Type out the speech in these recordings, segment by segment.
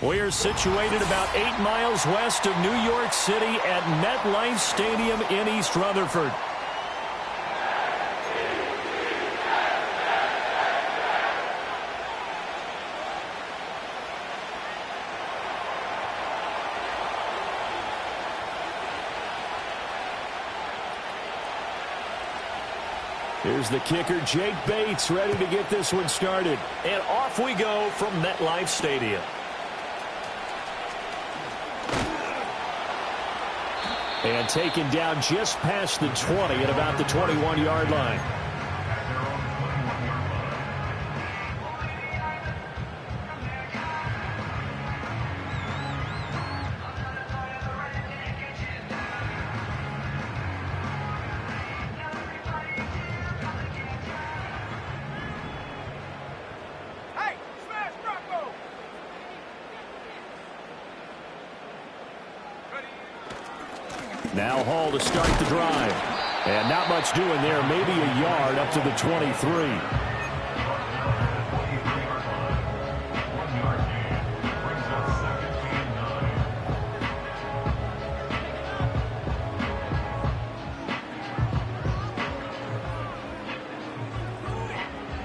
We're situated about 8 miles west of New York City at MetLife Stadium in East Rutherford. Here's the kicker, Jake Bates, ready to get this one started. And off we go from MetLife Stadium. And taken down just past the 20 at about the 21-yard line. Now Hall to start the drive. And not much doing there. Maybe a yard up to the 23.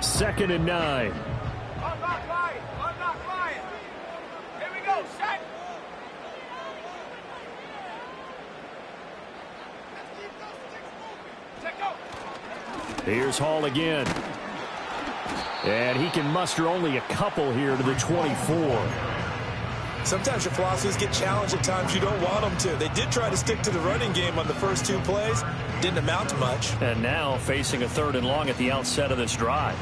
Second and 9. Here's Hall again. And he can muster only a couple here to the 24. Sometimes your philosophies get challenged at times you don't want them to. They did try to stick to the running game on the first 2 plays. Didn't amount to much. And now facing a 3rd and long at the outset of this drive.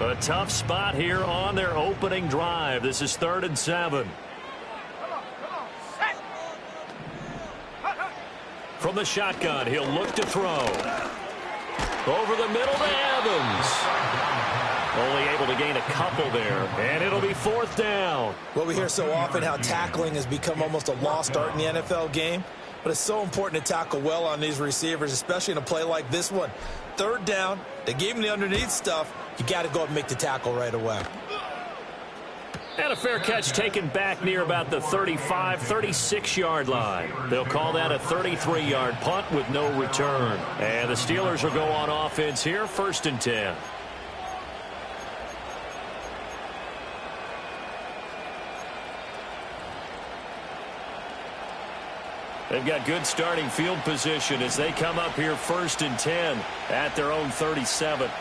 A tough spot here on their opening drive. This is 3rd and 7. From the shotgun, he'll look to throw. Over the middle to Evans. Only able to gain a couple there, and it'll be 4th down. Well, we hear so often how tackling has become almost a lost art in the NFL game, but it's so important to tackle well on these receivers, especially in a play like this one. 3rd down, they gave him the underneath stuff. You got to go up and make the tackle right away. And a fair catch taken back near about the 35, 36-yard line. They'll call that a 33-yard punt with no return. And the Steelers will go on offense here, 1st and 10. They've got good starting field position as they come up here 1st and 10 at their own 37.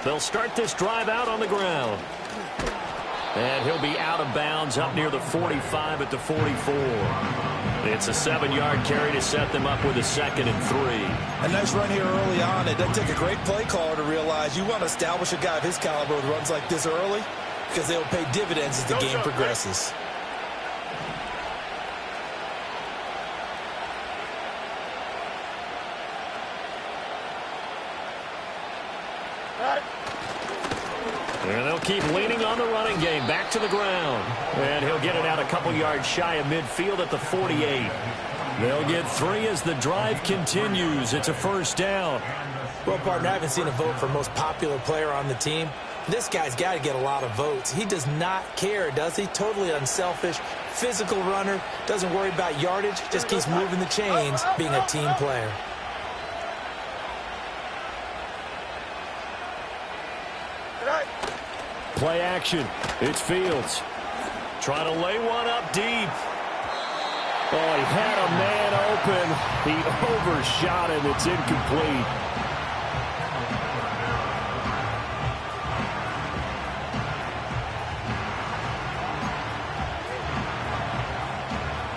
They'll start this drive out on the ground. And he'll be out of bounds up near the 45 at the 44. It's a 7-yard carry to set them up with a 2nd and 3. A nice run here early on. It doesn't take a great play caller to realize you want to establish a guy of his caliber with runs like this early because they will pay dividends as the game progresses. And they'll keep leaning on the running game. Back to the ground. And he'll get it out a couple yards shy of midfield at the 48. They'll get 3 as the drive continues. It's a 1st down. Well, partner, I haven't seen a vote for most popular player on the team. This guy's got to get a lot of votes. He does not care, does he? Totally unselfish, physical runner, doesn't worry about yardage, just keeps moving the chains, being a team player. Play action. It's Fields. Trying to lay one up deep. Oh, he had a man open. He overshot him. It's incomplete.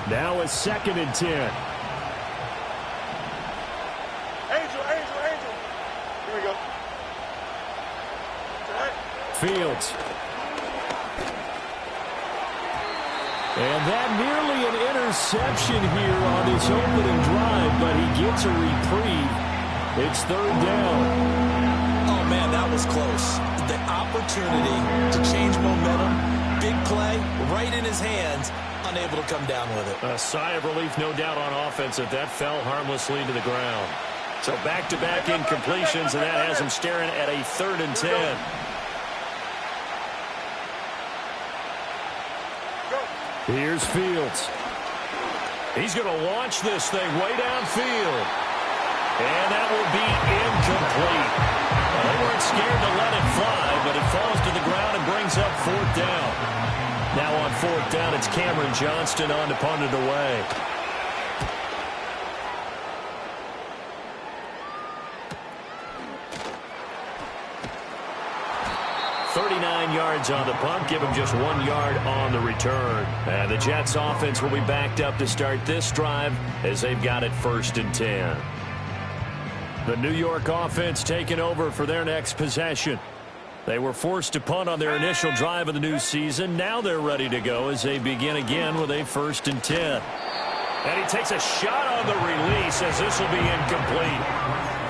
Now it's 2nd and 10. Angel. Here we go. Fields. And that nearly an interception here on his opening drive, but he gets a reprieve. It's third down. Oh, man, that was close. The opportunity to change momentum, big play, right in his hands, unable to come down with it. A sigh of relief, no doubt, on offense that fell harmlessly to the ground. So back-to-back incompletions, and that has him staring at a 3rd and 10. Here's Fields. He's going to launch this thing way downfield. And that will be incomplete. They weren't scared to let it fly, but it falls to the ground and brings up 4th down. Now on 4th down, it's Cameron Johnston on to punt it away. Yards on the punt, give him just 1 yard on the return. And the Jets offense will be backed up to start this drive as they've got it 1st and 10. The New York offense taking over for their next possession. They were forced to punt on their initial drive of the new season. Now they're ready to go as they begin again with a 1st and 10. And he takes a shot on the release as this will be incomplete.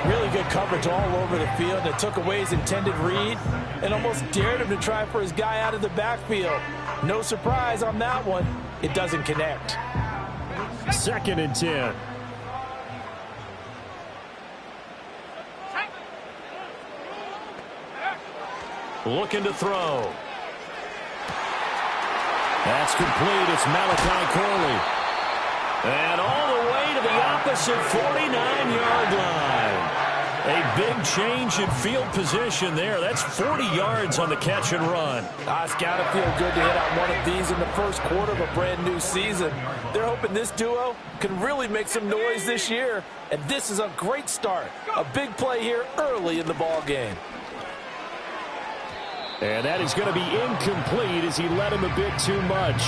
Really good coverage all over the field. It took away his intended read and almost dared him to try for his guy out of the backfield. No surprise on that one. It doesn't connect. 2nd and 10. Looking to throw. That's complete. It's Malachi Corley. And all the way to the opposite 49-yard line. A big change in field position there. That's 40 yards on the catch and run. It's got to feel good to hit on one of these in the first quarter of a brand new season. They're hoping this duo can really make some noise this year. And this is a great start. A big play here early in the ball game. And that is going to be incomplete as he led him a bit too much.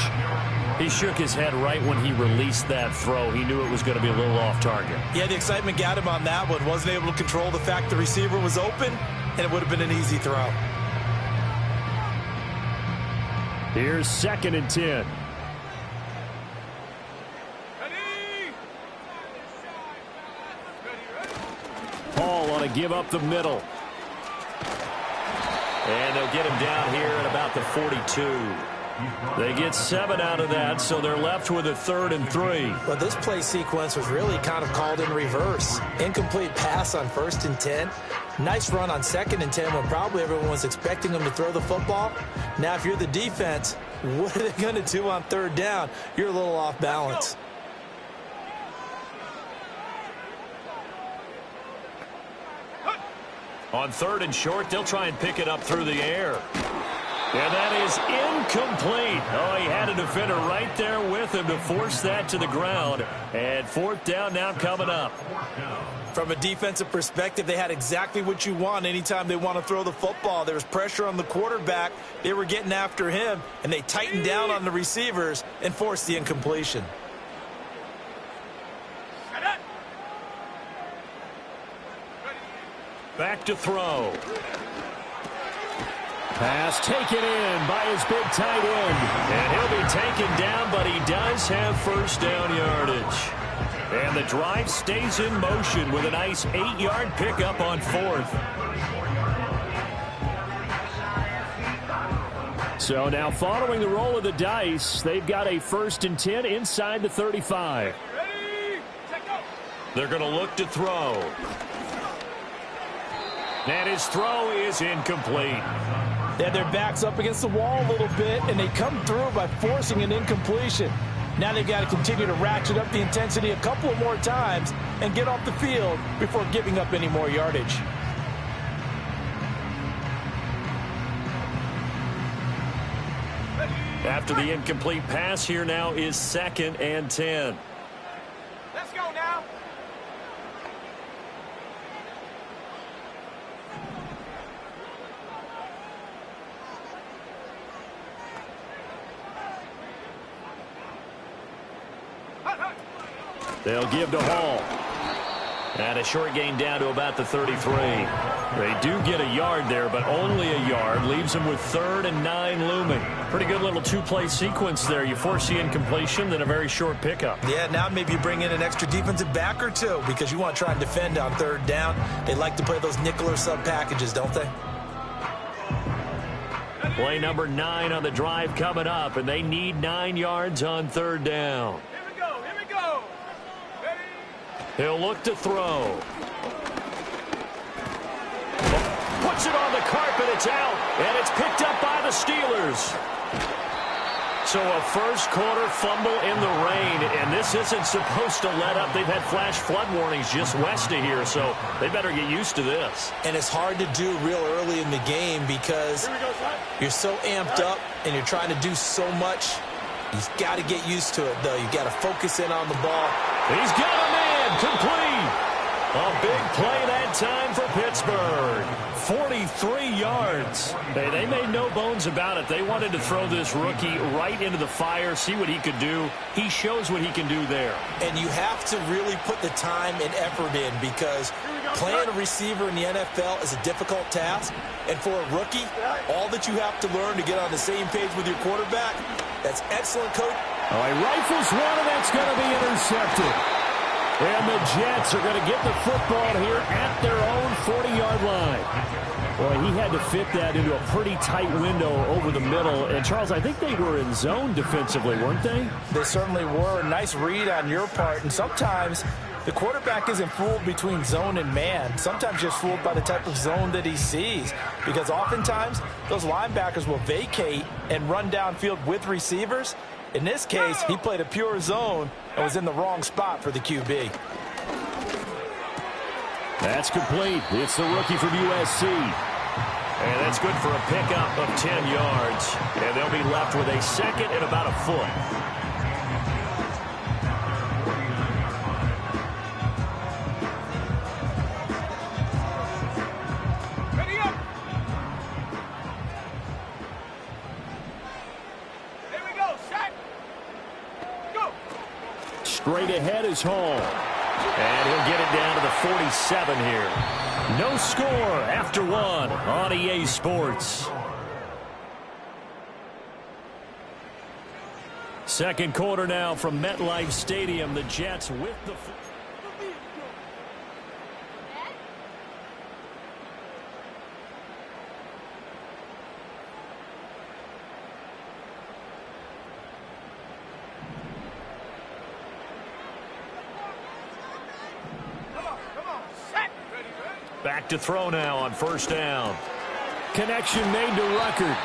He shook his head right when he released that throw. He knew it was going to be a little off target. Yeah, the excitement got him on that one. Wasn't able to control the fact the receiver was open, and it would have been an easy throw. Here's 2nd and 10. Paul on a give up the middle. And they'll get him down here at about the 42. They get 7 out of that, so they're left with a 3rd and 3. Well, this play sequence was really kind of called in reverse. Incomplete pass on 1st and 10. Nice run on 2nd and 10 when probably everyone was expecting him to throw the football. Now, if you're the defense, what are they going to do on 3rd down? You're a little off balance. On 3rd and short, they'll try and pick it up through the air. And that is incomplete. Oh, he had a defender right there with him to force that to the ground. And 4th down now coming up. From a defensive perspective, they had exactly what you want anytime they want to throw the football. There was pressure on the quarterback. They were getting after him, and they tightened down on the receivers and forced the incompletion. Back to throw. Pass taken in by his big tight end. And he'll be taken down, but he does have 1st down yardage. And the drive stays in motion with a nice 8-yard pickup on 4th. So now following the roll of the dice, they've got a 1st and 10 inside the 35. They're going to look to throw. And his throw is incomplete. They had their backs up against the wall a little bit, and they come through by forcing an incompletion. Now they've got to continue to ratchet up the intensity a couple of more times and get off the field before giving up any more yardage. After the incomplete pass, here now is 2nd and 10. Let's go now. They'll give to Hall. And a short gain down to about the 33. They do get a yard there, but only a yard. Leaves them with 3rd and 9 looming. Pretty good little two-play sequence there. You force the incompletion, then a very short pickup. Yeah, now maybe you bring in an extra defensive back or two because you want to try and defend on 3rd down. They like to play those nickel or sub packages, don't they? Play number 9 on the drive coming up, and they need 9 yards on 3rd down. Here we go. Here we go. Ready? He'll look to throw. Puts it on the carpet. It's out, and it's picked up by the Steelers. So a first-quarter fumble in the rain, and this isn't supposed to let up. They've had flash flood warnings just west of here, so they better get used to this. And it's hard to do real early in the game because you're so amped up and you're trying to do so much. You've got to get used to it, though. You've got to focus in on the ball. He's got a man complete. A big play that time for Pittsburgh. 43 yards. Hey, they made no bones about it. They wanted to throw this rookie right into the fire, see what he could do. He shows what he can do there. And you have to really put the time and effort in because playing a receiver in the NFL is a difficult task. And for a rookie, all that you have to learn to get on the same page with your quarterback, that's excellent coach. Oh, he rifles one, and that's going to be intercepted. And the Jets are going to get the football here at their own 40-yard line. Boy, he had to fit that into a pretty tight window over the middle. And, Charles, I think they were in zone defensively, weren't they? They certainly were. Nice read on your part. And sometimes the quarterback isn't fooled between zone and man. Sometimes just fooled by the type of zone that he sees. Because oftentimes those linebackers will vacate and run downfield with receivers. In this case, he played a pure zone and was in the wrong spot for the QB. That's complete. It's the rookie from USC. And that's good for a pickup of 10 yards. And they'll be left with a 2nd and about a foot. Straight ahead is Hall. And he'll get it down to the 47 here. No score after 1 on EA Sports. Second quarter now from MetLife Stadium. The Jets with the... Back to throw now on 1st down. Connection made to Ruckert.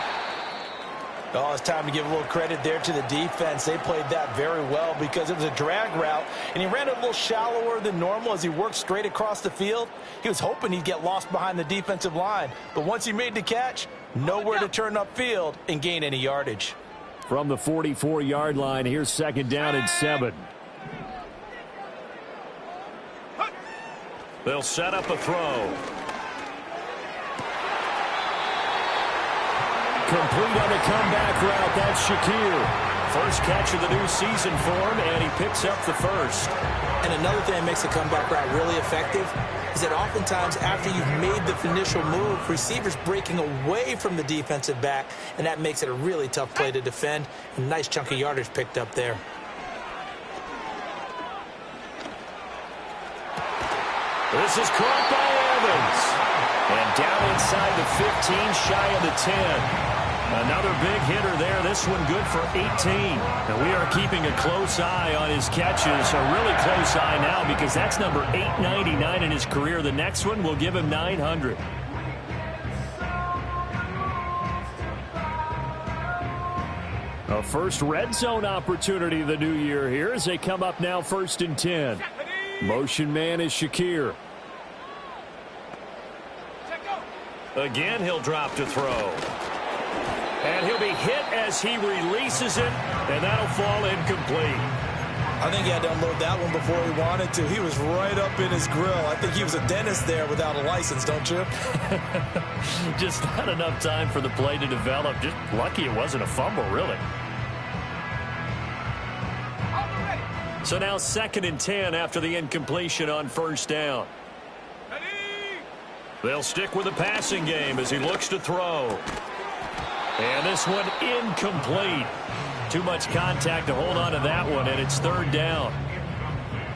Oh, it's time to give a little credit there to the defense. They played that very well because it was a drag route, and he ran it a little shallower than normal as he worked straight across the field. He was hoping he'd get lost behind the defensive line, but once he made the catch, nowhere to turn upfield and gain any yardage. From the 44-yard line, here's 2nd down and 7. They'll set up a throw. Complete on the comeback route. That's Shakir. First catch of the new season for him, and he picks up the first. And another thing that makes the comeback route really effective is that oftentimes after you've made the initial move, receivers breaking away from the defensive back, and that makes it a really tough play to defend. A nice chunk of yardage picked up there. This is caught by Evans. And down inside the 15, shy of the 10. Another big hitter there. This one good for 18. And we are keeping a close eye on his catches. A really close eye now because that's number 899 in his career. The next one will give him 900. A first red zone opportunity of the new year here as they come up now 1st and 10. Motion man is Shakir. Again, he'll drop to throw. And he'll be hit as he releases it, and that'll fall incomplete. I think he had to unload that one before he wanted to. He was right up in his grill. I think he was a dentist there without a license, don't you? Just not enough time for the play to develop. Just lucky it wasn't a fumble, really. So now 2nd and 10 after the incompletion on first down. Ready? They'll stick with the passing game as he looks to throw. And this one incomplete. Too much contact to hold on to that one, and it's 3rd down.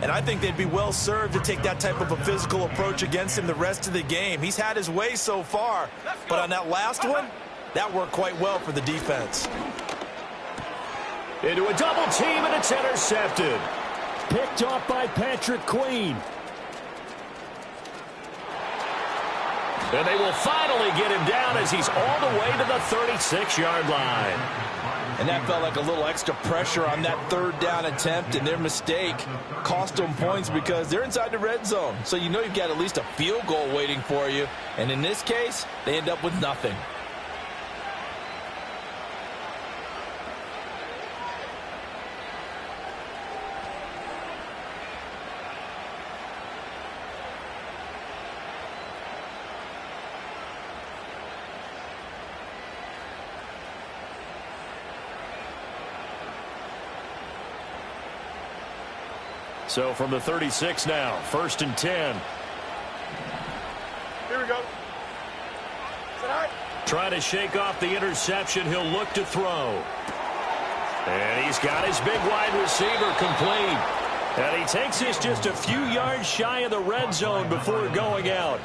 And I think they'd be well served to take that type of a physical approach against him the rest of the game. He's had his way so far, but on that last one, that worked quite well for the defense. Into a double team, and it's intercepted. Picked off by Patrick Queen. And they will finally get him down as he's all the way to the 36-yard line. And that felt like a little extra pressure on that 3rd down attempt, and their mistake cost them points because they're inside the red zone. So you know you've got at least a field goal waiting for you. And in this case, they end up with nothing. So from the 36 now, 1st and 10. Here we go. Trying to shake off the interception. He'll look to throw. And he's got his big wide receiver complete. And he takes this just a few yards shy of the red zone before going out.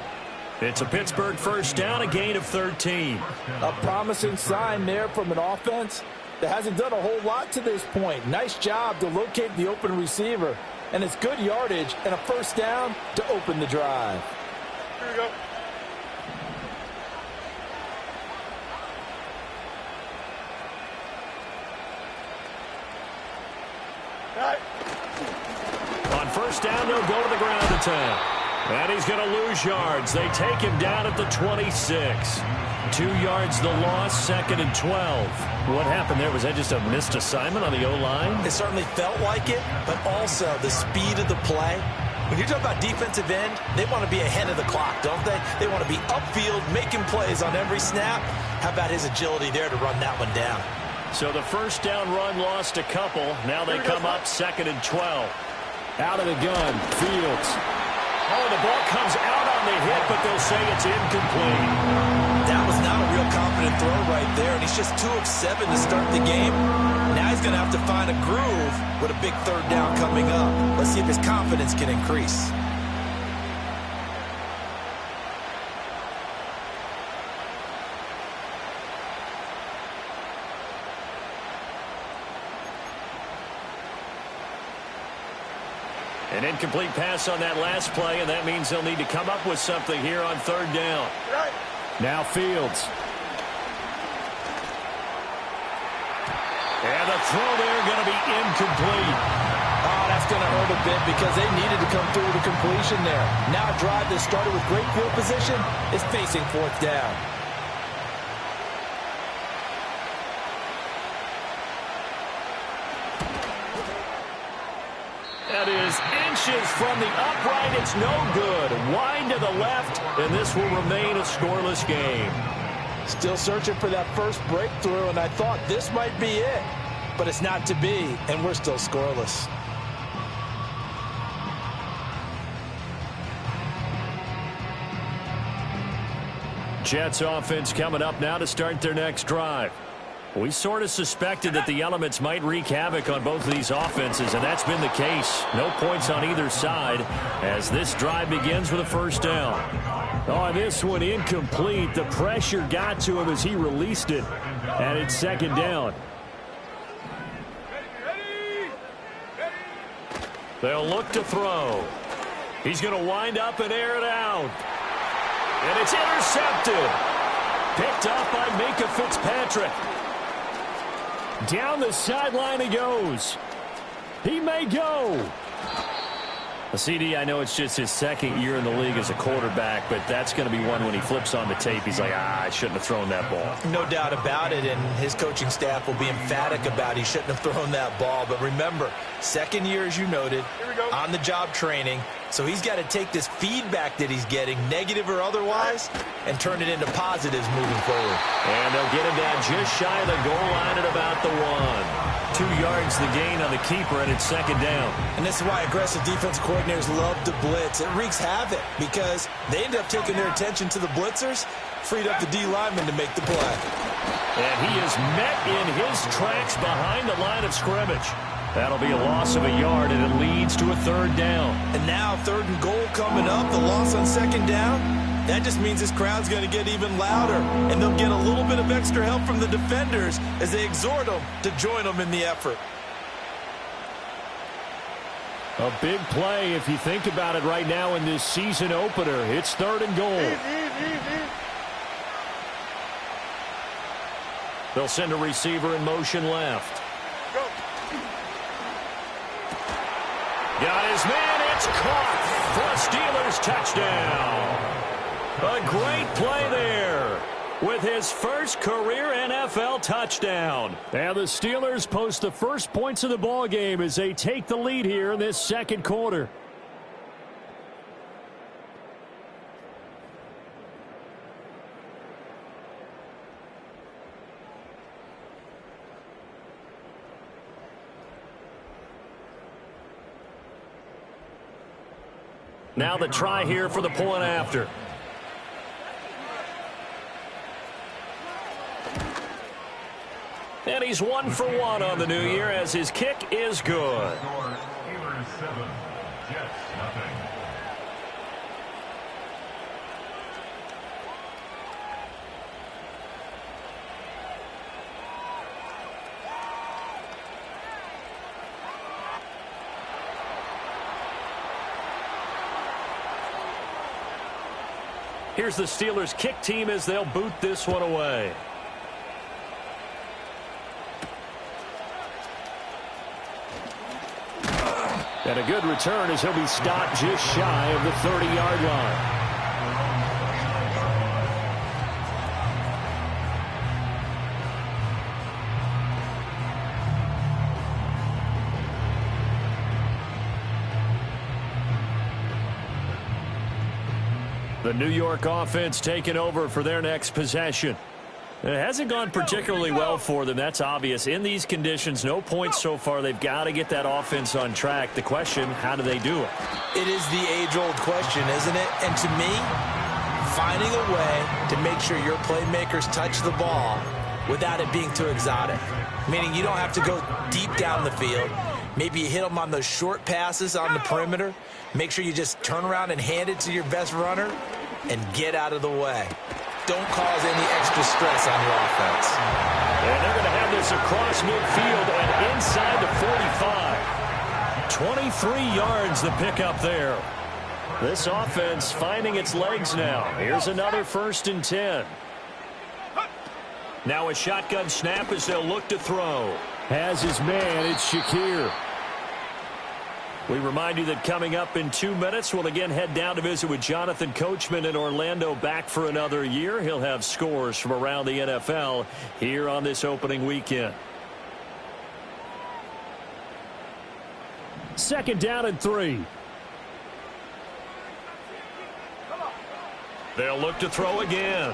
It's a Pittsburgh 1st down, a gain of 13. A promising sign there from an offense that hasn't done a whole lot to this point. Nice job to locate the open receiver. And it's good yardage and a 1st down to open the drive. Here we go. All right. On 1st down, they'll go to the ground attack. And he's going to lose yards. They take him down at the 26. 2 yards the loss, 2nd and 12. What happened there? Was that just a missed assignment on the O-line? It certainly felt like it, but also the speed of the play. When you talk about defensive end, they want to be ahead of the clock, don't they? They want to be upfield, making plays on every snap. How about his agility there to run that one down? So the 1st down run lost a couple. Now they come up 2nd and 12. Out of the gun, Fields. Oh, the ball comes out on the hit, but they'll say it's incomplete. That was not a real confident throw right there, and he's just 2 of 7 to start the game. Now he's going to have to find a groove with a big 3rd down coming up. Let's see if his confidence can increase. An incomplete pass on that last play, and that means they'll need to come up with something here on 3rd down. Right. Now Fields. And the throw there going to be incomplete. Oh, that's going to hurt a bit because they needed to come through with a completion there. Now a drive that started with great field position is facing 4th down. That is inches from the upright. It's no good. Wide to the left, and this will remain a scoreless game. Still searching for that first breakthrough, and I thought this might be it. But it's not to be, and we're still scoreless. Jets offense coming up now to start their next drive. We sort of suspected that the elements might wreak havoc on both of these offenses, and that's been the case. No points on either side as this drive begins with a 1st down. Oh, this one incomplete. The pressure got to him as he released it, and it's 2nd down. Ready. They'll look to throw. He's going to wind up and air it out. And it's intercepted. Picked off by Minkah Fitzpatrick. Down the sideline he goes. He may go. CD, I know it's just his 2nd year in the league as a quarterback, but that's going to be one when he flips on the tape. He's like, I shouldn't have thrown that ball. No doubt about it, and his coaching staff will be emphatic about he shouldn't have thrown that ball. But remember, 2nd year, as you noted, on-the-job training. So he's got to take this feedback that he's getting, negative or otherwise, and turn it into positives moving forward. And they'll get him down just shy of the goal line at about the 1. 2 yards the gain on the keeper, and it's second down. And this is why aggressive defense coordinators love to blitz. It wreaks havoc because they end up taking their attention to the blitzers, freed up the D lineman to make the play. And he is met in his tracks behind the line of scrimmage. That'll be a loss of a yard, and it leads to a third down. And now 3rd and goal coming up, the loss on second down. That just means this crowd's going to get even louder, and they'll get a little bit of extra help from the defenders as they exhort them to join them in the effort. A big play if you think about it right now in this season opener. It's 3rd and goal. They'll send a receiver in motion left. Go. Got his man. It's caught for a Steelers touchdown. A great play there with his first career NFL touchdown. And the Steelers post the first points of the ball game as they take the lead here in this second quarter. Now the try here for the point after. And he's 1 for 1 on the new year as his kick is good. Steelers 7, Jets nothing. Here's the Steelers kick team as they'll boot this one away. And a good return as he'll be stopped just shy of the 30-yard line. The New York offense taking over for their next possession. It hasn't gone particularly well for them. That's obvious. In these conditions, no points so far. They've got to get that offense on track. The question, how do they do it? It is the age-old question, isn't it? And to me, finding a way to make sure your playmakers touch the ball without it being too exotic. Meaning you don't have to go deep down the field. Maybe you hit them on those short passes on the perimeter. Make sure you just turn around and hand it to your best runner and get out of the way. Don't cause any extra stress on your offense. And they're going to have this across midfield and inside the 45. 23 yards the pickup there. This offense finding its legs now. Here's another 1st and 10. Now a shotgun snap as they'll look to throw. Has his man, it's Shakir. We remind you that coming up in 2 minutes, we'll again head down to visit with Jonathan Coachman in Orlando, back for another year. He'll have scores from around the NFL here on this opening weekend. 2nd down and 3. They'll look to throw again.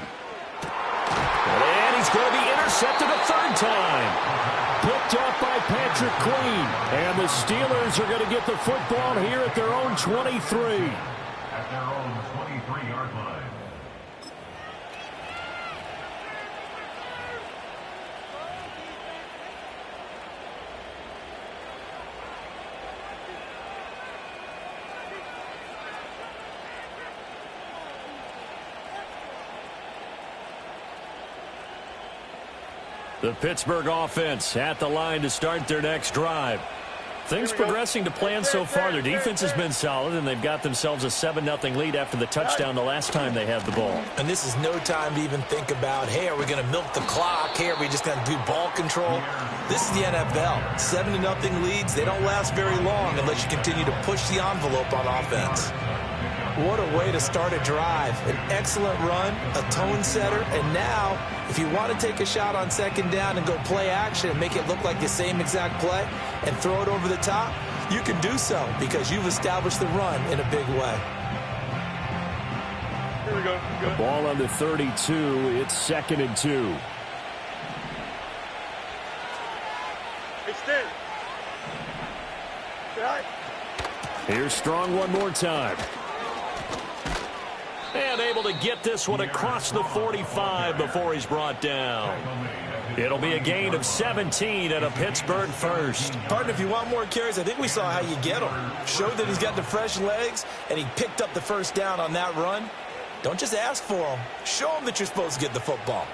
And he's going to be intercepted a 3rd time. Picked up by Patrick Queen. And the Steelers are going to get the football here at their own 23. At their own 23-yard line. The Pittsburgh offense at the line to start their next drive. Things progressing to plan so far. Their defense has been solid, and they've got themselves a 7-0 lead after the touchdown the last time they had the ball. And this is no time to even think about, hey, are we going to milk the clock? Hey, are we just going to do ball control? This is the NFL. 7-0 leads, they don't last very long unless you continue to push the envelope on offense. What a way to start a drive. An excellent run, a tone setter, and now, if you want to take a shot on 2nd down and go play action and make it look like the same exact play and throw it over the top, you can do so because you've established the run in a big way. Here we go. Good. Ball on the 32. It's 2nd and 2. Hey, stay. Here's Strong one more time. And able to get this one across the 45 before he's brought down. It'll be a gain of 17 and a Pittsburgh first. Partner, if you want more carries, I think we saw how you get them. Showed that he's got the fresh legs, and he picked up the first down on that run. Don't just ask for them. Show them that you're supposed to get the football.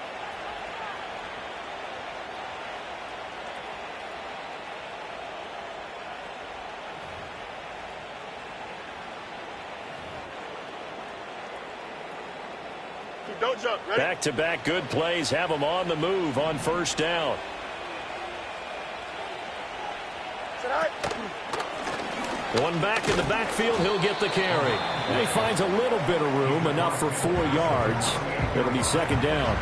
Don't jump. Ready? Back-to-back good plays have him on the move on first down. One back in the backfield, he'll get the carry. And he finds a little bit of room, enough for 4 yards. It'll be second down.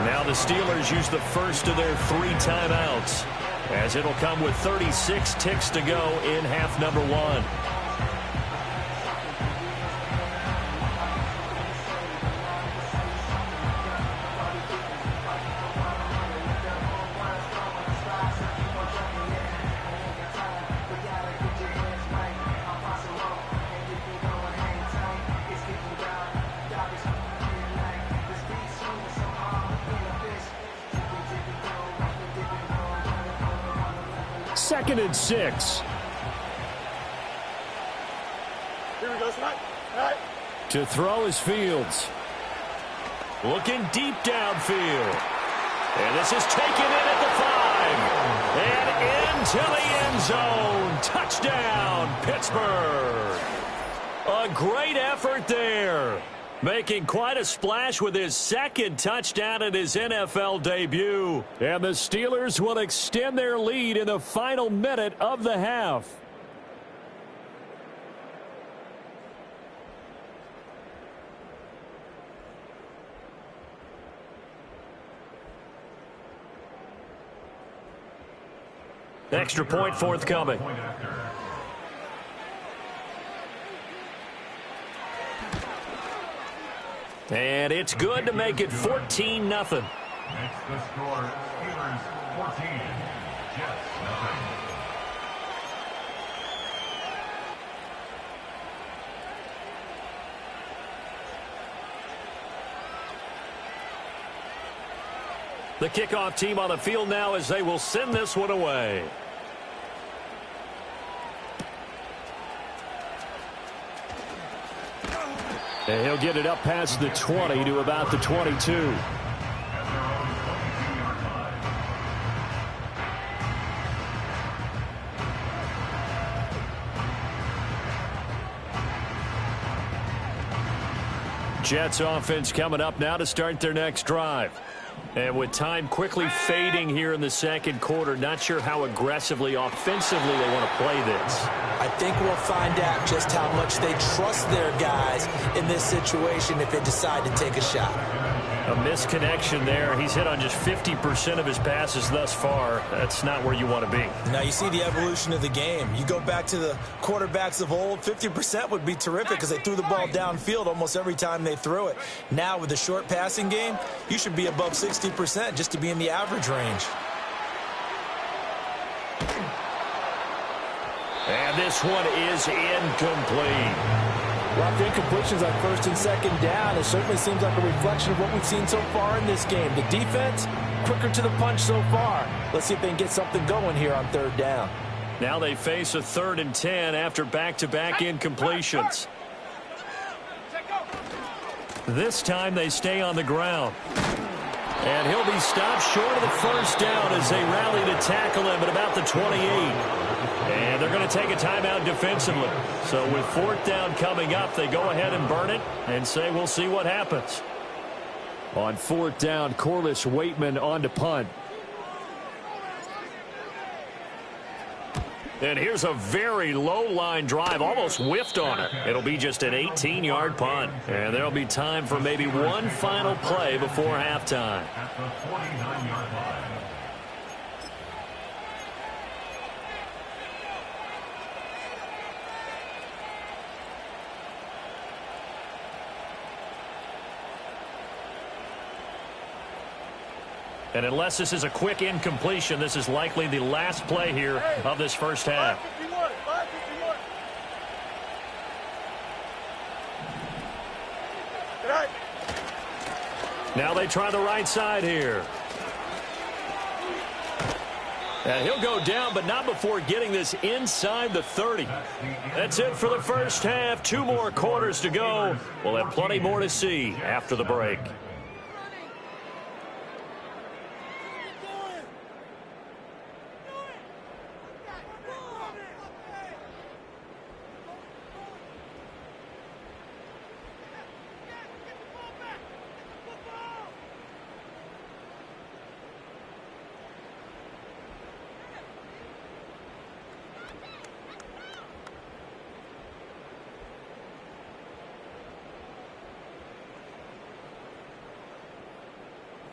Now the Steelers use the first of their 3 timeouts, as it'll come with 36 ticks to go in half number 1. Second and 6. Here we go, Snap. To throw is Fields. Looking deep downfield. And this is taken in at the 5. And into the end zone. Touchdown, Pittsburgh. A great effort there. Making quite a splash with his second touchdown in his NFL debut. And the Steelers will extend their lead in the final minute of the half. Extra point forthcoming. And it's good to make it 14-0. Next the score, Steelers 14, Jets 0. The kickoff team on the field now as they will send this one away. And he'll get it up past the 20 to about the 22. Jets offense coming up now to start their next drive. And with time quickly fading here in the second quarter, not sure how aggressively, offensively they want to play this. I think we'll find out just how much they trust their guys in this situation if they decide to take a shot. A misconnection there. He's hit on just 50% of his passes thus far. That's not where you want to be. Now you see the evolution of the game. You go back to the quarterbacks of old, 50% would be terrific because they threw the ball downfield almost every time they threw it. Now with the short passing game, you should be above 60% just to be in the average range. And this one is incomplete. Well, the incompletions on first and second down, it certainly seems like a reflection of what we've seen so far in this game. The defense, quicker to the punch so far. Let's see if they can get something going here on third down. Now they face a 3rd and 10 after back-to-back incompletions. This time they stay on the ground. And he'll be stopped short of the first down as they rally to tackle him at about the 28. And they're going to take a timeout defensively. So with 4th down coming up, they go ahead and burn it and say we'll see what happens. On 4th down, Corliss Waitman on to punt. And here's a very low-line drive, almost whiffed on it. It'll be just an 18-yard punt. And there'll be time for maybe one final play before halftime. At the 49-yard line. And unless this is a quick incompletion, this is likely the last play here of this first half. 551, 551. Right. Now they try the right side here. And he'll go down, but not before getting this inside the 30. That's it for the first half. 2 more quarters to go. We'll have plenty more to see after the break.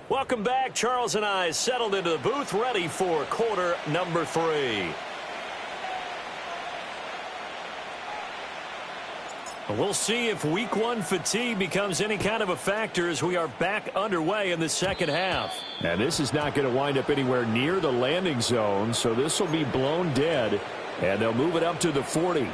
Welcome back. Charles and I settled into the booth, ready for quarter number 3. We'll see if week 1 fatigue becomes any kind of a factor as we are back underway in the second half. And this is not going to wind up anywhere near the landing zone, so this will be blown dead, and they'll move it up to the 40.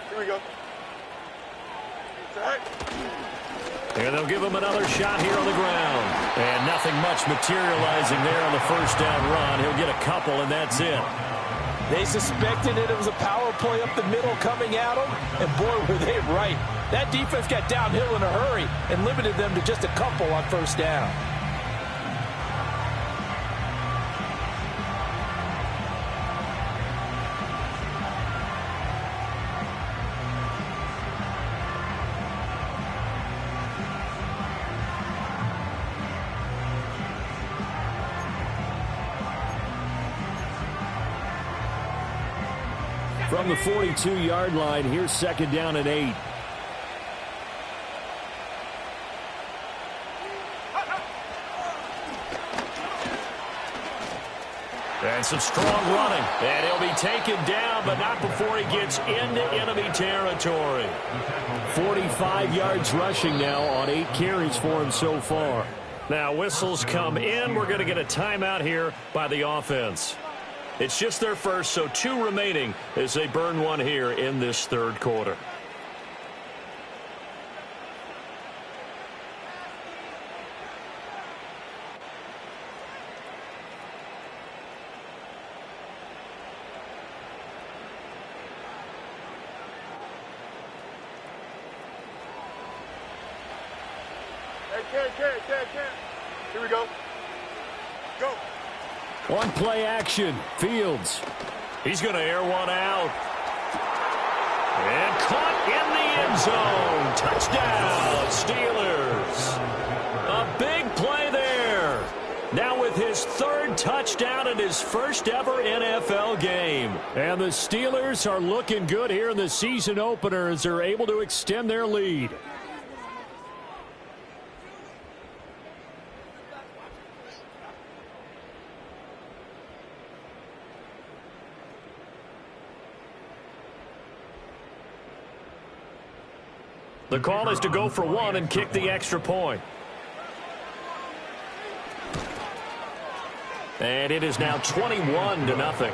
Here we go. Right. And they'll give him another shot here on the ground. And nothing much materializing there on the first down run. He'll get a couple, and that's it. They suspected it was a power play up the middle coming at them, and boy, were they right. That defense got downhill in a hurry and limited them to just a couple on first down. From the 42-yard line, here's second down and 8. And some strong running. And he'll be taken down, but not before he gets into enemy territory. 45 yards rushing now on 8 carries for him so far. Now whistles come in. We're going to get a timeout here by the offense. It's just their first, so 2 remaining as they burn one here in this third quarter. Hey, here we go. Go. One play action. Fields. He's going to air one out. And caught in the end zone. Touchdown, Steelers. A big play there. Now with his 3rd touchdown in his first ever NFL game. And the Steelers are looking good here in the season opener as they're able to extend their lead. The call is to go for 1 and kick the extra point. And it is now 21-0. Makes the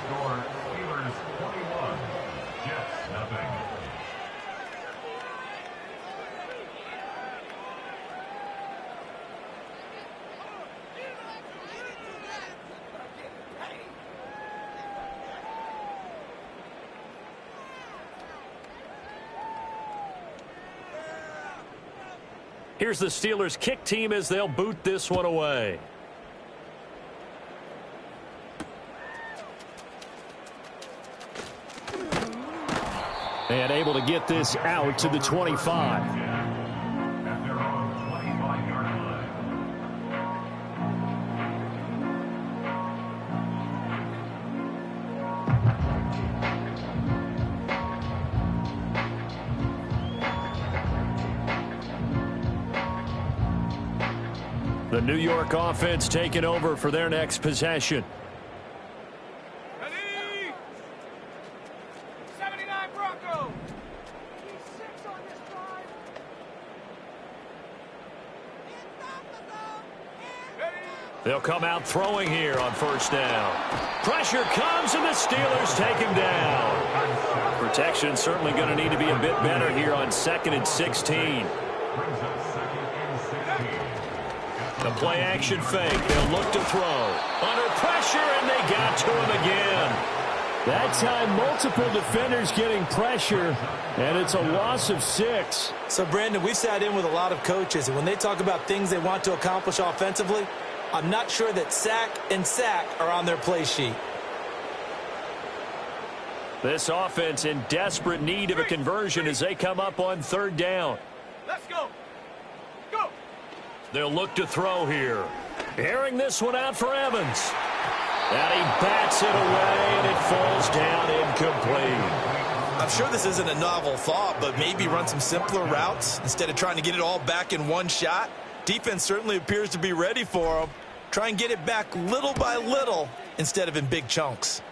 score Steelers 21, Jets nothing. Here's the Steelers kick team as they'll boot this one away. And able to get this out to the 25. At their own 25-yard line. The New York offense taking over for their next possession. Ready? 79 Bronco. He's 6 on this drive. Ready? They'll come out throwing here on first down. Pressure comes, and the Steelers take him down. Protection certainly going to need to be a bit better here on 2nd and 16. The play-action fake. They'll look to throw. Under pressure, and they got to him again. That time, multiple defenders getting pressure, and it's a loss of 6. So, Brandon, we've sat in with a lot of coaches, and when they talk about things they want to accomplish offensively, I'm not sure that sack and sack are on their play sheet. This offense in desperate need of a conversion as they come up on 3rd down. Let's go. Go. They'll look to throw here. Airing this one out for Evans. And he bats it away, and it falls down incomplete. I'm sure this isn't a novel thought, but maybe run some simpler routes instead of trying to get it all back in one shot. Defense certainly appears to be ready for them. Try and get it back little by little instead of in big chunks.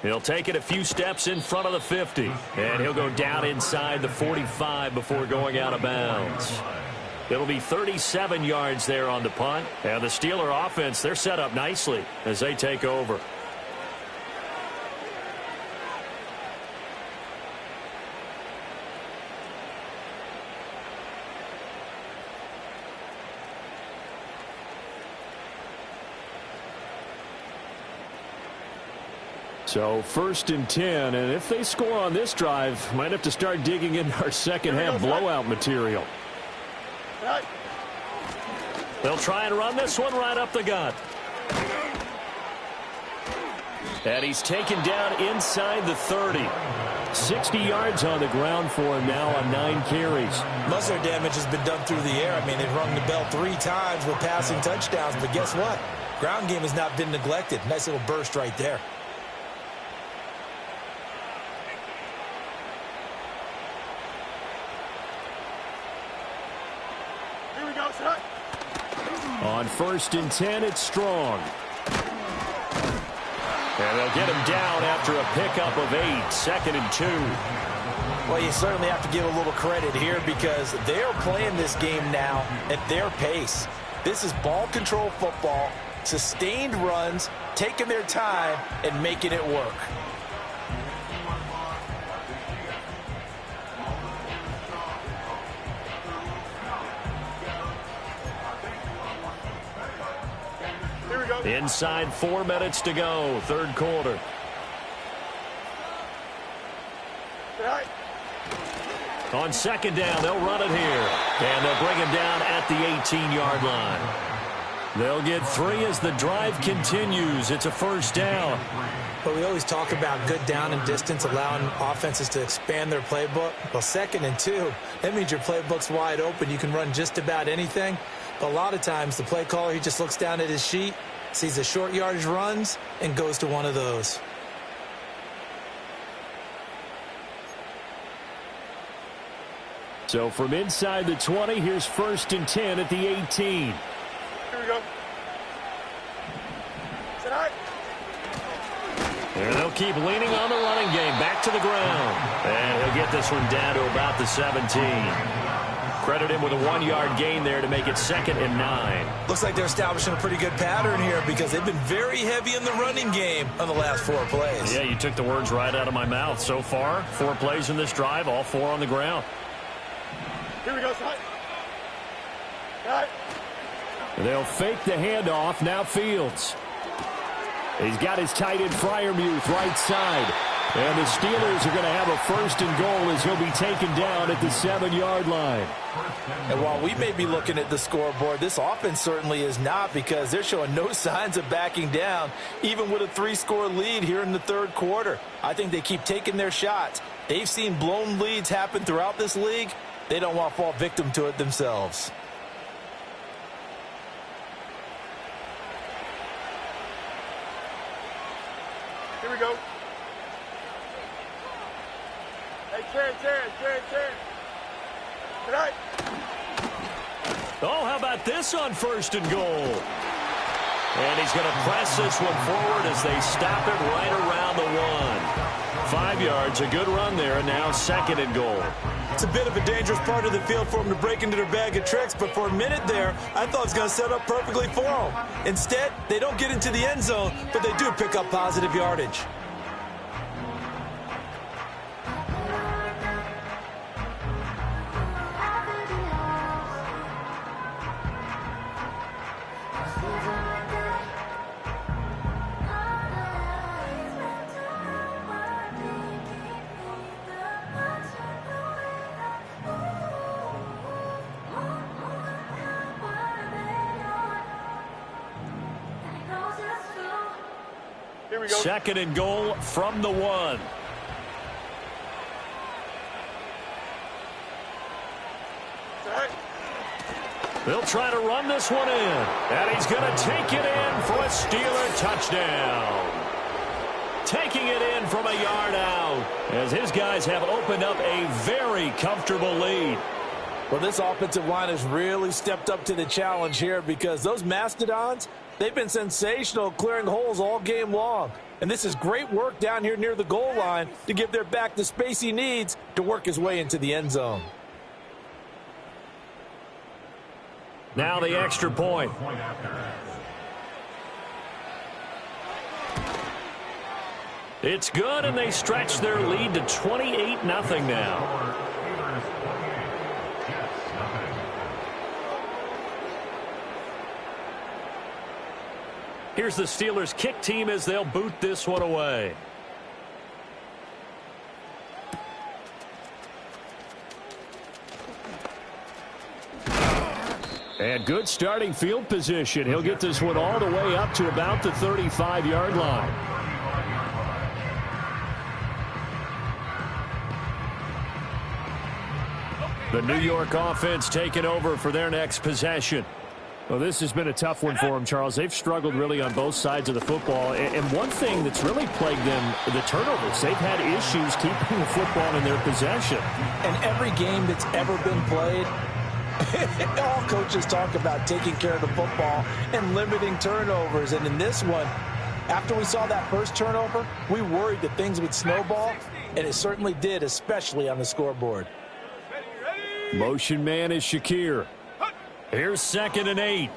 He'll take it a few steps in front of the 50, and he'll go down inside the 45 before going out of bounds. It'll be 37 yards there on the punt, and the Steeler offense, they're set up nicely as they take over. So 1st and 10, and if they score on this drive, might have to start digging in our second half blowout material. They'll try and run this one right up the gut. And he's taken down inside the 30. 60 yards on the ground for him now on 9 carries. Most of their damage has been done through the air. I mean, they've rung the bell 3 times with passing touchdowns, but guess what? Ground game has not been neglected. Nice little burst right there. On 1st and 10, it's Strong. And they'll get him down after a pickup of 8, 2nd and 2. Well, you certainly have to give a little credit here because they're playing this game now at their pace. This is ball control football, sustained runs, taking their time, and making it work. Inside 4 minutes to go, 3rd quarter. On 2nd down, they'll run it here. And they'll bring him down at the 18-yard line. They'll get 3 as the drive continues. It's a 1st down. But we always talk about good down and distance, allowing offenses to expand their playbook. Well, 2nd and 2, that means your playbook's wide open. You can run just about anything. But a lot of times, the play caller, he just looks down at his sheet, sees the short yardage runs, and goes to one of those. So from inside the 20, here's 1st and 10 at the 18. Here we go. Sit high. And they'll keep leaning on the running game. Back to the ground. And he'll get this one down to about the 17. Credit him with a 1-yard gain there to make it 2nd and 9. Looks like they're establishing a pretty good pattern here because they've been very heavy in the running game on the last 4 plays. Yeah, you took the words right out of my mouth. So far, 4 plays in this drive, all 4 on the ground. Here we go, son. Right. They'll fake the handoff. Now Fields. He's got his tight end Freiermuth right side. And the Steelers are going to have a 1st and goal as he'll be taken down at the 7-yard line. And while we may be looking at the scoreboard, this offense certainly is not because they're showing no signs of backing down, even with a 3-score lead here in the 3rd quarter. I think they keep taking their shots. They've seen blown leads happen throughout this league. They don't want to fall victim to it themselves. Here we go. Hey, Terry. Tonight. Oh, how about this on 1st and goal? And he's going to press this one forward as they stop it right around the 1. 5 yards, a good run there, and now 2nd and goal. It's a bit of a dangerous part of the field for them to break into their bag of tricks, but for a minute there, I thought it was going to set up perfectly for them. Instead, they don't get into the end zone, but they do pick up positive yardage. Here we go. 2nd and goal from the 1. They'll try to run this one in. And he's going to take it in for a Steeler touchdown. Taking it in from a yard out as his guys have opened up a very comfortable lead. Well, this offensive line has really stepped up to the challenge here because those Mastodons, they've been sensational clearing holes all game long. And this is great work down here near the goal line to give their back the space he needs to work his way into the end zone. Now the extra point. It's good, and they stretch their lead to 28-0 now. Here's the Steelers' kick team as they'll boot this one away. And good starting field position. He'll get this one all the way up to about the 35-yard line. The New York offense taking over for their next possession. Well, this has been a tough one for them, Charles. They've struggled really on both sides of the football. And one thing that's really plagued them, the turnovers. They've had issues keeping the football in their possession. And every game that's ever been played, all coaches talk about taking care of the football and limiting turnovers. And in this one, after we saw that first turnover, we worried that things would snowball, and it certainly did, especially on the scoreboard. Motion man is Shakir. Here's 2nd and 8.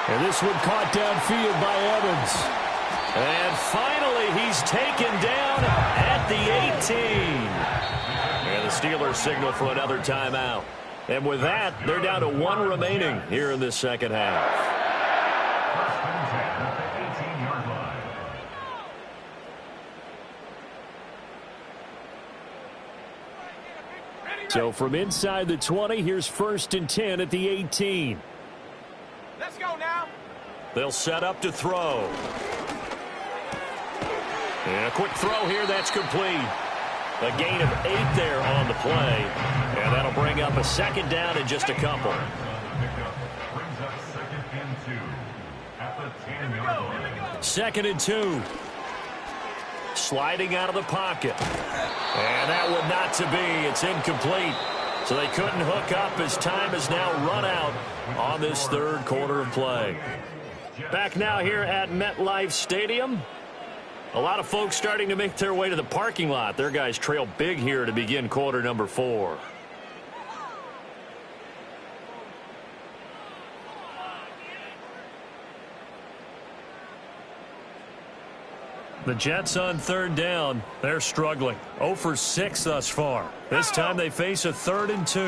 And this one caught downfield by Evans. And finally, he's taken down at the 18. And the Steelers signal for another timeout. And with that, they're down to 1 remaining here in this second half. So from inside the 20, here's 1st and 10 at the 18. Let's go now. They'll set up to throw. And a quick throw here, that's complete. A gain of 8 there on the play. And that'll bring up a 2nd down in just a couple. Brings up 2nd and 2 at the 10-yard line. 2nd and 2. Sliding out of the pocket. And that one not to be. It's incomplete. So they couldn't hook up as time has now run out on this 3rd quarter of play. Back now here at MetLife Stadium. A lot of folks starting to make their way to the parking lot. Their guys trail big here to begin quarter number 4. The Jets on 3rd down. They're struggling. 0 for 6 thus far. This time they face a 3rd and 2.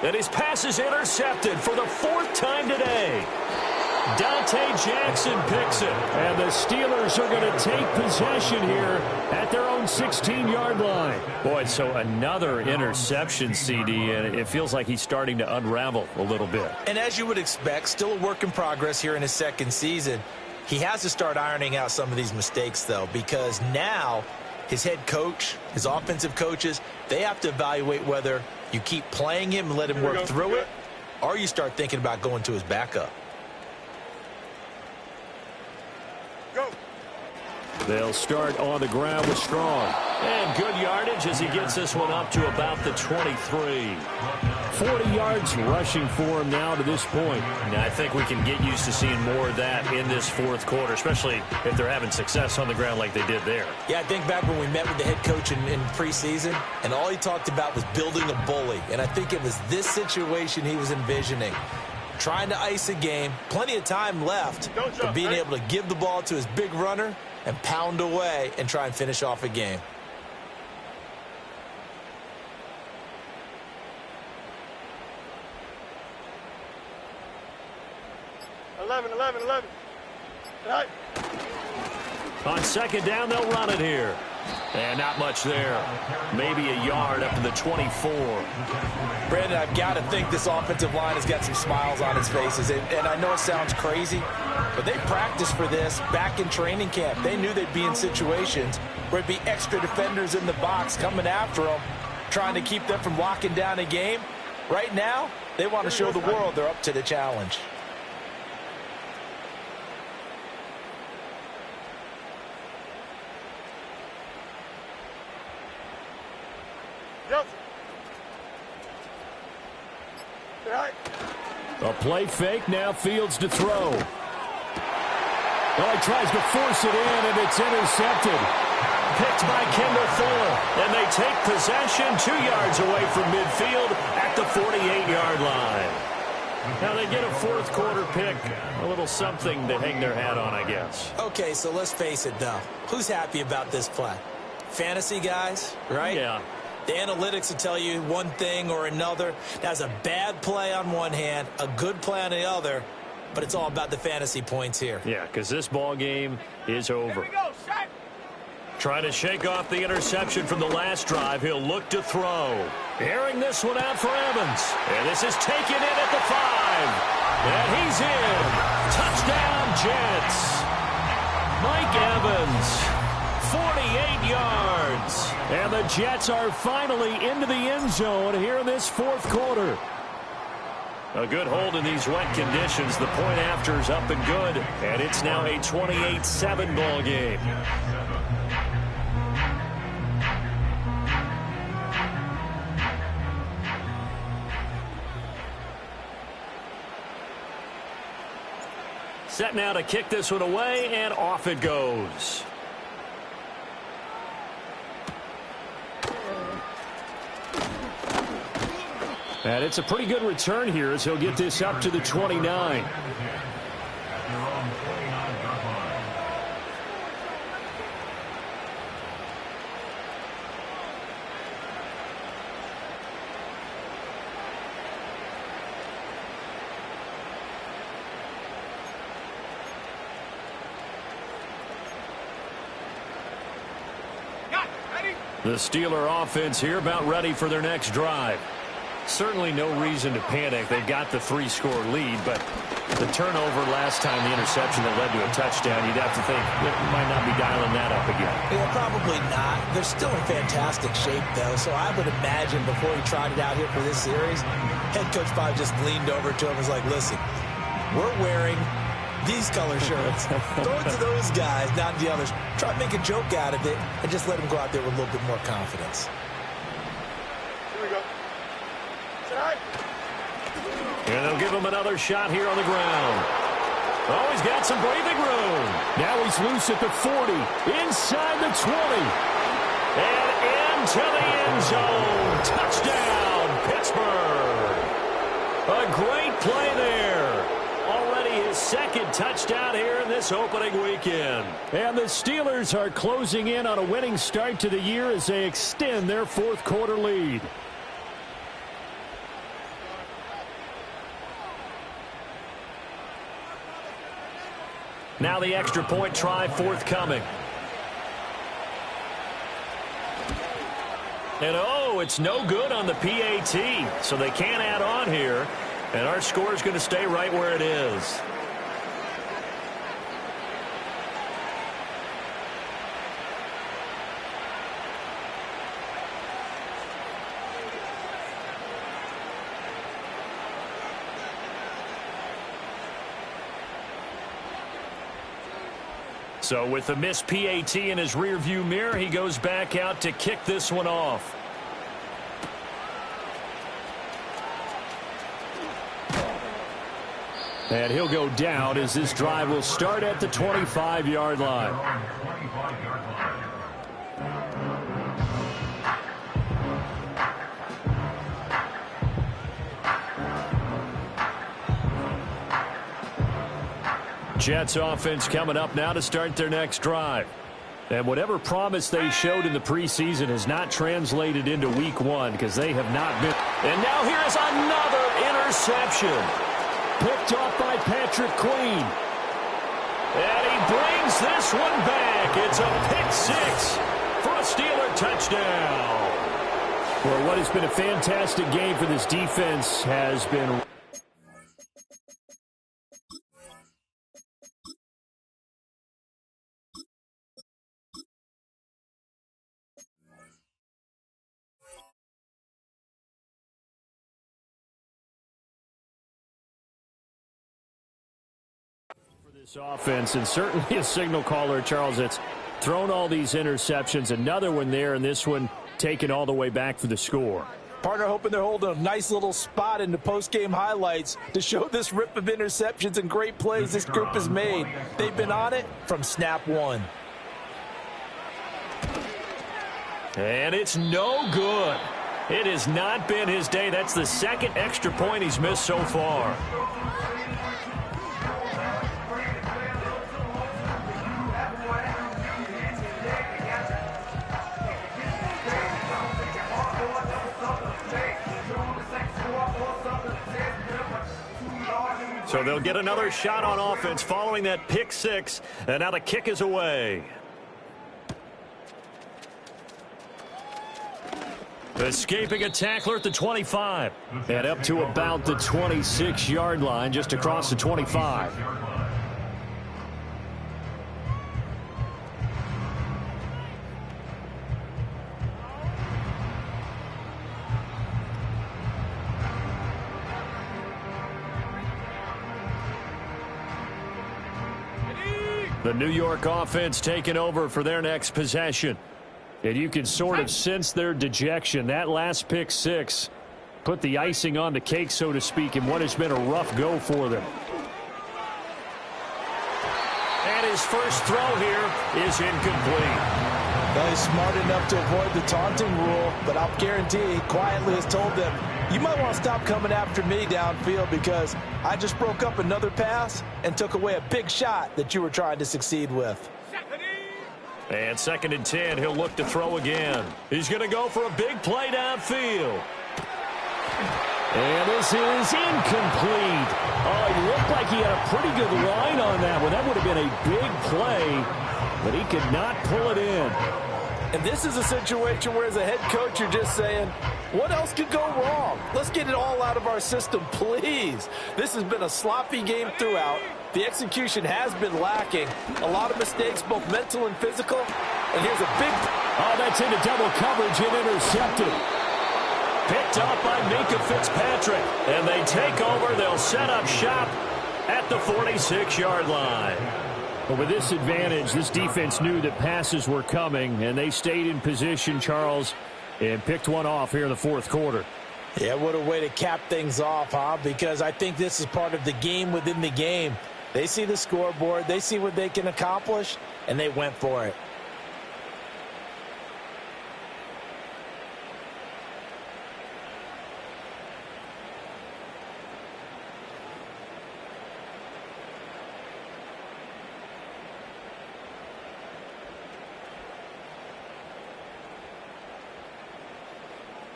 And his pass is intercepted for the 4th time today. Dante Jackson picks it. And the Steelers are going to take possession here at their own 16-yard line. Boy, so another interception, CD, and it feels like he's starting to unravel a little bit. And as you would expect, still a work in progress here in his 2nd season. He has to start ironing out some of these mistakes, though, because now his head coach, his offensive coaches, they have to evaluate whether you keep playing him and let him work through it, or you start thinking about going to his backup. Go. They'll start on the ground with Strong. And good yardage as he gets this one up to about the 23. 40 yards rushing for him now to this point. Now, I think we can get used to seeing more of that in this fourth quarter, especially if they're having success on the ground like they did there. Yeah, I think back when we met with the head coach in preseason, and all he talked about was building a bully. And I think it was this situation he was envisioning. Trying to ice a game, plenty of time left, but being able to give the ball to his big runner and pound away and try and finish off a game. Right. On second down, they'll run it here. And not much there. Maybe a yard up to the 24. Brandon, I've got to think this offensive line has got some smiles on its faces. And I know it sounds crazy, but they practiced for this back in training camp. They knew they'd be in situations where it'd be extra defenders in the box coming after them, trying to keep them from locking down a game. Right now, they want to show the world they're up to the challenge. A play fake, now Fields to throw. Oh, he tries to force it in, and it's intercepted. Picked by Kendall Fuller. And they take possession 2 yards away from midfield at the 48-yard line. Now they get a fourth quarter pick. A little something to hang their hat on, I guess. Okay, so let's face it, though. Who's happy about this play? Fantasy guys, right? Yeah. The analytics will tell you one thing or another. That's a bad play on one hand, a good play on the other, but it's all about the fantasy points here. Yeah, because this ball game is over. Trying to shake off the interception from the last drive. He'll look to throw. Airing this one out for Evans. And this is taken in at the 5. And he's in. Touchdown, Jets. Mike Evans. 48 yards. And the Jets are finally into the end zone here in this fourth quarter. A good hold in these wet conditions. The point after is up and good. And it's now a 28-7 ball game. Set now to kick this one away, and off it goes. And it's a pretty good return here as he'll get this up to the 29. The Steeler offense here about ready for their next drive. Certainly no reason to panic. They've got the 3-score lead, but the turnover last time, the interception that led to a touchdown, you'd have to think they might not be dialing that up again. Yeah, probably not. They're still in fantastic shape, though, so I would imagine before he tried it out here for this series, head coach probably just leaned over to him and was like, listen, we're wearing these color shirts. Throw it to those guys, not the others. Try to make a joke out of it and just let them go out there with a little bit more confidence. And they'll give him another shot here on the ground. Oh, he's got some breathing room. Now he's loose at the 40, inside the 20. And into the end zone. Touchdown, Pittsburgh. A great play there. Already his second touchdown here in this opening weekend. And the Steelers are closing in on a winning start to the year as they extend their fourth quarter lead. Now the extra point try forthcoming. And oh, it's no good on the PAT. So they can't add on here. And our score is going to stay right where it is. So with the missed PAT in his rearview mirror, he goes back out to kick this one off. And he'll go down as this drive will start at the 25-yard line. Jets offense coming up now to start their next drive. And whatever promise they showed in the preseason has not translated into week one because they have not been. And now here's another interception. Picked off by Patrick Queen. And he brings this one back. It's a pick six for a Steeler touchdown. Well, what has been a fantastic game for this defense has been... This offense, and certainly a signal caller, Charles, that's thrown all these interceptions. Another one there, and this one taken all the way back for the score. Partner hoping they're holding a nice little spot in the post-game highlights to show this rip of interceptions and great plays this group has made. They've been on it from snap one. And it's no good. It has not been his day. That's the second extra point he's missed so far. So they'll get another shot on offense following that pick six, and now the kick is away. Escaping a tackler at the 25. And up to about the 26-yard line, just across the 25. The New York offense taking over for their next possession. And you can sort of sense their dejection. That last pick six put the icing on the cake, so to speak, in what has been a rough go for them. And his first throw here is incomplete. Well, he's smart enough to avoid the taunting rule, but I'll guarantee he quietly has told them, you might want to stop coming after me downfield because I just broke up another pass and took away a big shot that you were trying to succeed with. And 2nd and 10, he'll look to throw again. He's going to go for a big play downfield. And this is incomplete. Oh, he looked like he had a pretty good line on that one. That would have been a big play, but he could not pull it in. And this is a situation where as a head coach you're just saying, what else could go wrong? Let's get it all out of our system, please. This has been a sloppy game throughout. The execution has been lacking. A lot of mistakes, both mental and physical. And here's a big... Oh, that's into double coverage and intercepted. Picked up by Minka Fitzpatrick. And they take over. They'll set up shop at the 46-yard line. But with this advantage, this defense knew that passes were coming, and they stayed in position, Charles, and picked one off here in the fourth quarter. Yeah, what a way to cap things off, huh? Because I think this is part of the game within the game. They see the scoreboard, they see what they can accomplish, and they went for it.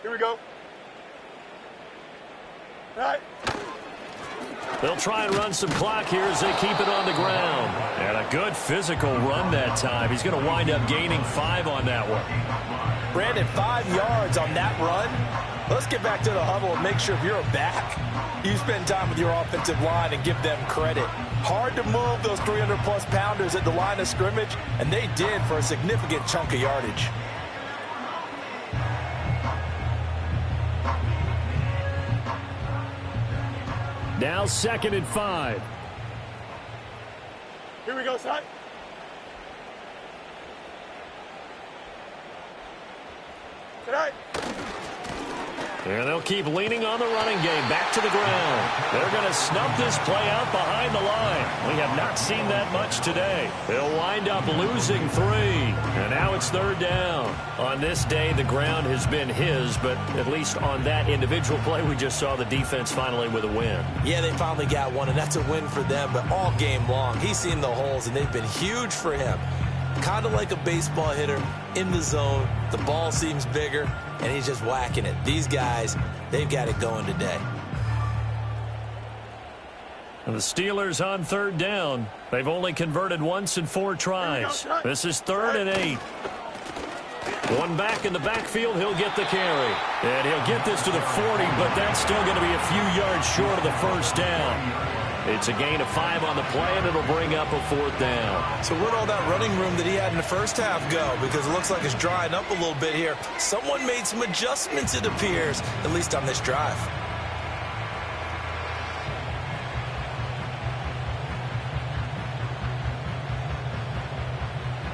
Here we go. All right. They'll try and run some clock here as they keep it on the ground. And a good physical run that time. He's going to wind up gaining 5 on that one. Brandon, 5 yards on that run. Let's get back to the huddle and make sure if you're a back, you spend time with your offensive line and give them credit. Hard to move those 300-plus pounders at the line of scrimmage, and they did for a significant chunk of yardage. Now 2nd and 5. Here we go, son. And they'll keep leaning on the running game. Back to the ground. They're going to snub this play out behind the line. We have not seen that much today. They'll wind up losing 3. And now it's 3rd down. On this day, the ground has been his, but at least on that individual play, we just saw the defense finally with a win. Yeah, they finally got one, and that's a win for them. But all game long, he's seen the holes, and they've been huge for him. Kind of like a baseball hitter in the zone. The ball seems bigger, and he's just whacking it. These guys, they've got it going today. And the Steelers on 3rd down. They've only converted once in 4 tries. This is 3rd and 8. One back in the backfield, he'll get the carry. And he'll get this to the 40, but that's still going to be a few yards short of the 1st down. It's a gain of 5 on the play, and it'll bring up a 4th down. So where'd all that running room that he had in the first half go? Because it looks like it's drying up a little bit here. Someone made some adjustments, it appears, at least on this drive.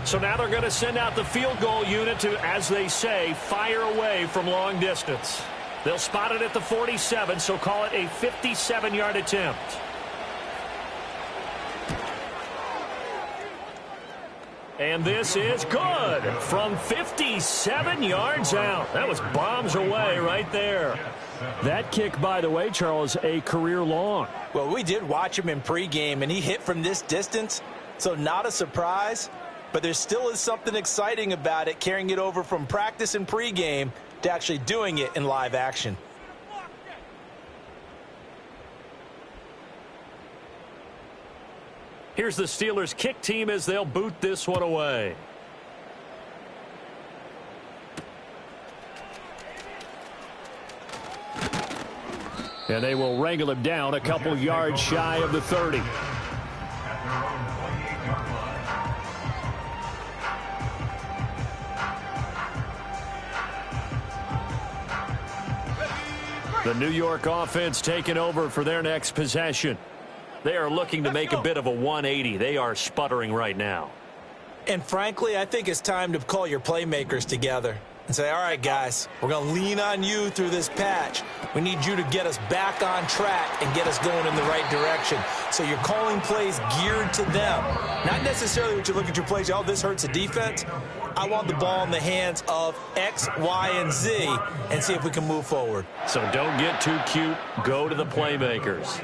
So now they're going to send out the field goal unit to, as they say, fire away from long distance. They'll spot it at the 47, so call it a 57-yard attempt. And this is good from 57 yards out. That was bombs away right there. That kick, by the way, Charles, a career long. Well, we did watch him in pregame, and he hit from this distance, so not a surprise. But there still is something exciting about it, carrying it over from practice and pregame to actually doing it in live action. Here's the Steelers' kick team as they'll boot this one away. And they will wrangle him down a couple yards shy of the 30. The New York offense taking over for their next possession. They are looking to make a bit of a 180. They are sputtering right now. And frankly, I think it's time to call your playmakers together and say, all right, guys, we're going to lean on you through this patch. We need you to get us back on track and get us going in the right direction. So you're calling plays geared to them. Not necessarily what you look at your plays, oh, this hurts the defense. I want the ball in the hands of X, Y, and Z and see if we can move forward. So don't get too cute. Go to the playmakers.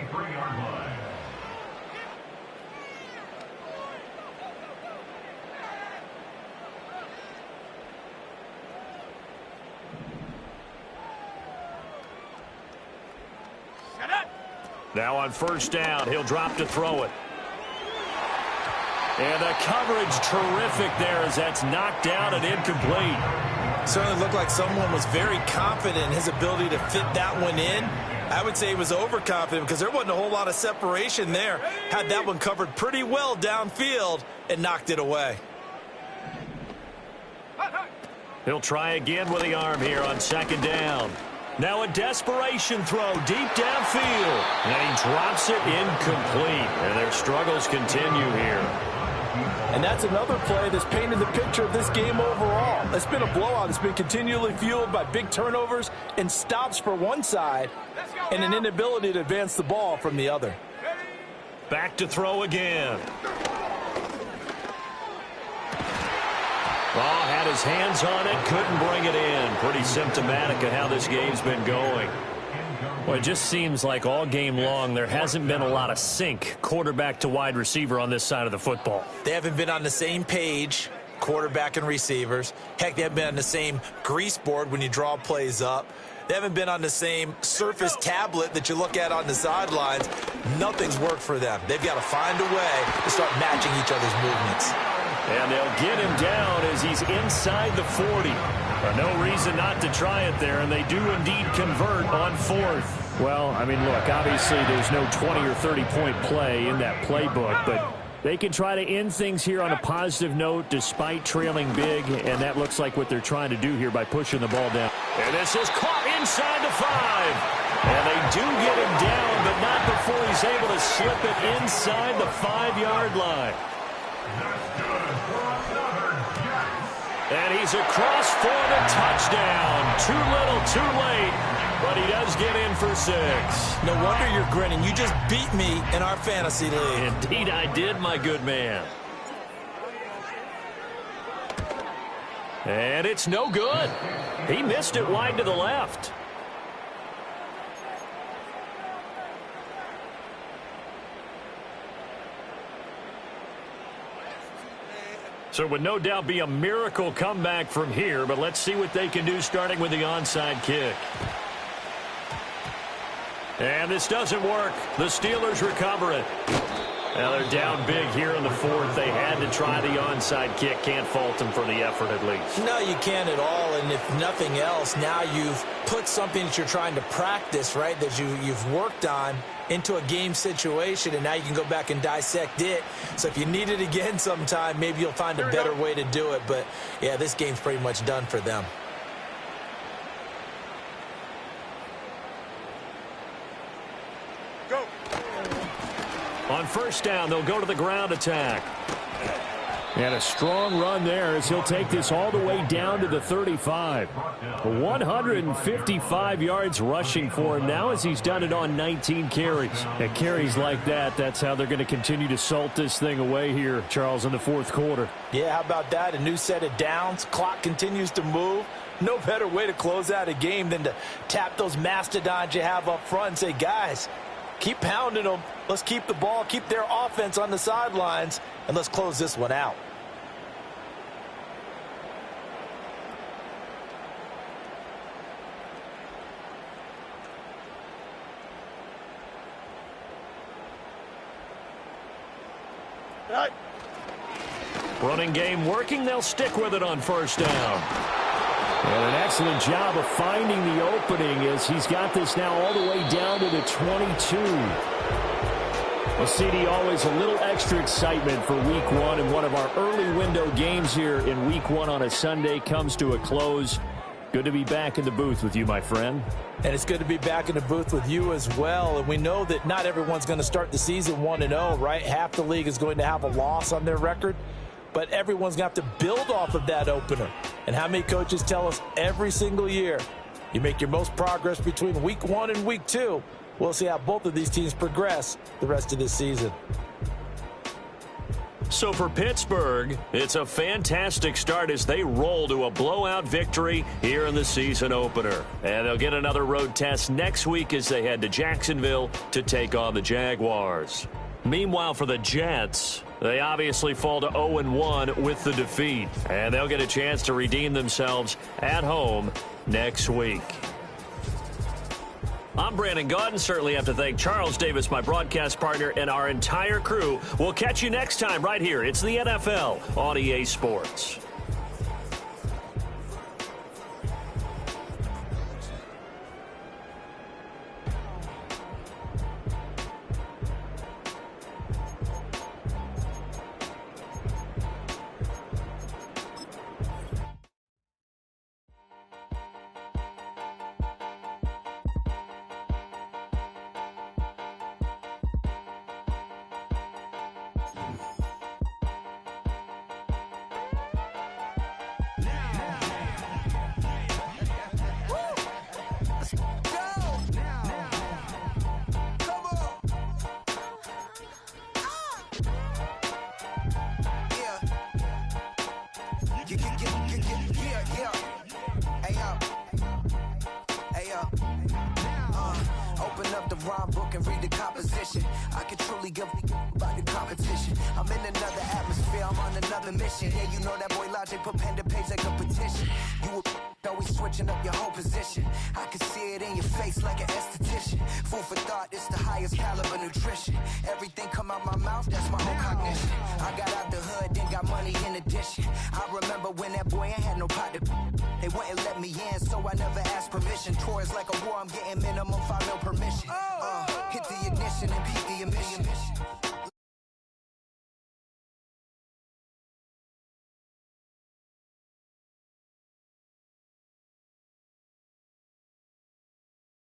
Now on 1st down, he'll drop to throw it. And the coverage terrific there as that's knocked down and incomplete. Certainly looked like someone was very confident in his ability to fit that one in. I would say he was overconfident because there wasn't a whole lot of separation there. Had that one covered pretty well downfield and knocked it away. He'll try again with the arm here on 2nd down. Now a desperation throw deep downfield. And he drops it incomplete. And their struggles continue here. And that's another play that's painted the picture of this game overall. It's been a blowout. It's been continually fueled by big turnovers and stops for one side and an inability to advance the ball from the other. Back to throw again. Oh, had his hands on it, couldn't bring it in. Pretty symptomatic of how this game's been going. Well, it just seems like all game long there hasn't been a lot of sync quarterback to wide receiver on this side of the football. They haven't been on the same page, quarterback and receivers. Heck, they haven't been on the same grease board when you draw plays up. They haven't been on the same surface tablet that you look at on the sidelines. Nothing's worked for them. They've got to find a way to start matching each other's movements. And they'll get him down as he's inside the 40. No reason not to try it there, and they do indeed convert on 4th. Well, I mean, look, obviously there's no 20 or 30-point play in that playbook, but they can try to end things here on a positive note despite trailing big, and that looks like what they're trying to do here by pushing the ball down. And this is caught inside the 5. And they do get him down, but not before he's able to slip it inside the 5-yard line. And he's across for the touchdown. too little, too late, but he does get in for 6. No wonder you're grinning. You just beat me in our fantasy league. Indeed I did, my good man. And it's no good. He missed it wide to the left. So it would no doubt be a miracle comeback from here, but let's see what they can do starting with the onside kick. And this doesn't work. The Steelers recover it. Now they're down big here in the 4th. They had to try the onside kick. Can't fault them for the effort at least. No, you can't at all. And if nothing else, now you've put something that you're trying to practice, right, that you've worked on into a game situation, and now you can go back and dissect it. So if you need it again sometime, maybe you'll find a better way to do it. But, yeah, this game's pretty much done for them. On first down, they'll go to the ground attack. And a strong run there as he'll take this all the way down to the 35. 155 yards rushing for him now as he's done it on 19 carries. At carries like that, that's how they're going to continue to salt this thing away here, Charles, in the 4th quarter. Yeah, how about that? A new set of downs. Clock continues to move. No better way to close out a game than to tap those mastodons you have up front and say, guys, keep pounding them. Let's keep the ball, keep their offense on the sidelines, and let's close this one out. Running game working. They'll stick with it on first down. And an excellent job of finding the opening as he's got this now all the way down to the 22. Well, CD, always a little extra excitement for Week 1, and one of our early window games here in Week 1 on a Sunday comes to a close. Good to be back in the booth with you, my friend. And it's good to be back in the booth with you as well. And we know that not everyone's going to start the season 1-0, right? Half the league is going to have a loss on their record. But everyone's going to have to build off of that opener. And how many coaches tell us every single year, you make your most progress between Week 1 and Week 2. We'll see how both of these teams progress the rest of this season. So for Pittsburgh, it's a fantastic start as they roll to a blowout victory here in the season opener. And they'll get another road test next week as they head to Jacksonville to take on the Jaguars. Meanwhile, for the Jets, they obviously fall to 0-1 with the defeat. And they'll get a chance to redeem themselves at home next week. I'm Brandon Gaudin. Certainly have to thank Charles Davis, my broadcast partner, and our entire crew. We'll catch you next time right here. It's the NFL on EA Sports. Open up the rhyme book and read the composition. I can truly give about the competition. I'm in another atmosphere, I'm on another mission. Yeah, you know that boy Logic put pen to page like a petition. You always switching up your whole position. I can see it in your face like an esthetician. Food for thought, it's the highest caliber nutrition. Everything come out my mouth, that's my own cognition. I got out the hood, then got money in addition. I remember when that boy ain't had no pot to. They wouldn't let me in, so I never asked permission. Tours like a war, I'm getting minimum 5 mil permission. Hit the ignition and beat the emission.